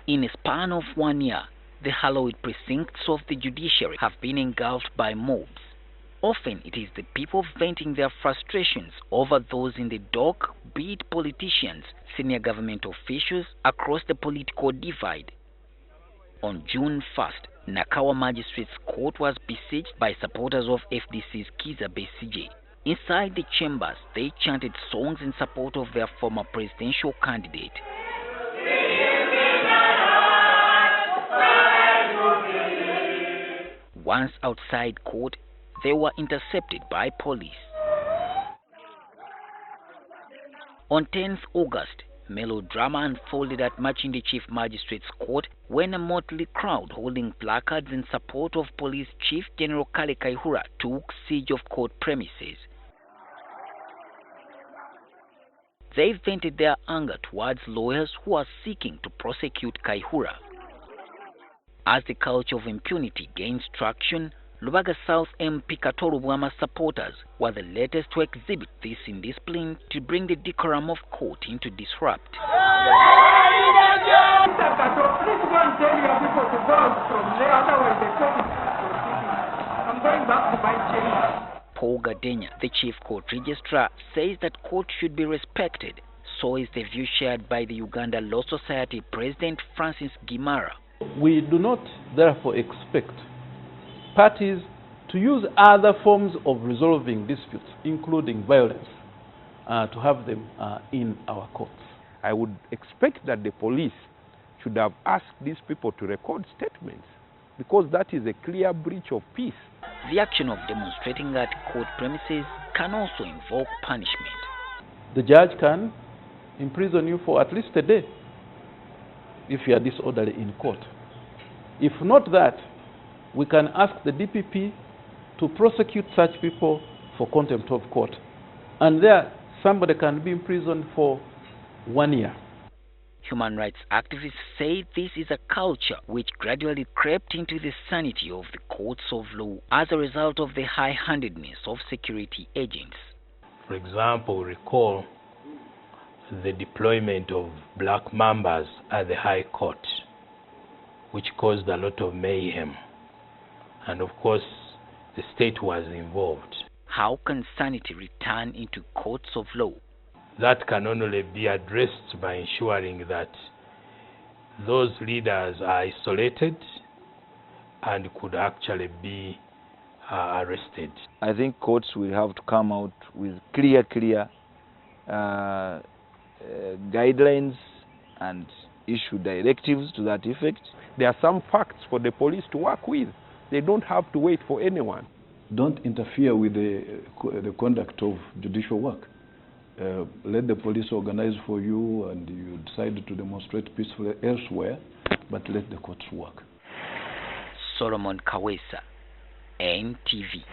In a span of 1 year, the hallowed precincts of the judiciary have been engulfed by mobs. Often it is the people venting their frustrations over those in the dock, be it politicians, senior government officials across the political divide. On June 1st, Nakawa Magistrates Court was besieged by supporters of FDC's Kizza Besigye. Inside the chambers, they chanted songs in support of their former presidential candidate. Once outside court, they were intercepted by police. On 10th August, melodrama unfolded at Machindi Chief Magistrates Court when a motley crowd holding placards in support of Police Chief General Kale Kaihura took siege of court premises. They vented their anger towards lawyers who are seeking to prosecute Kaihura. As the culture of impunity gains traction, Lubaga South MP Katolu Bwama supporters were the latest to exhibit this indiscipline to bring the decorum of court into disrupt. Paul Gadenya, the Chief Court Registrar, says that court should be respected. So is the view shared by the Uganda Law Society President Francis Gimara. We do not therefore expect parties to use other forms of resolving disputes, including violence, to have them in our courts. I would expect that the police should have asked these people to record statements, because that is a clear breach of peace. The action of demonstrating at court premises can also invoke punishment. The judge can imprison you for at least a day if you are disorderly in court. If not that, we can ask the DPP to prosecute such people for contempt of court. And there, somebody can be imprisoned for 1 year. Human rights activists say this is a culture which gradually crept into the sanity of the courts of law as a result of the high-handedness of security agents. For example, recall the deployment of black mambas at the High Court, which caused a lot of mayhem. And of course, the state was involved. How can sanity return into courts of law? That can only be addressed by ensuring that those leaders are isolated and could actually be arrested. I think courts will have to come out with clear guidelines and issue directives to that effect. There are some facts for the police to work with. They don't have to wait for anyone. Don't interfere with the conduct of judicial work. Let the police organize for you, and you decide to demonstrate peacefully elsewhere, but let the courts work. Solomon Kawesa, NTV.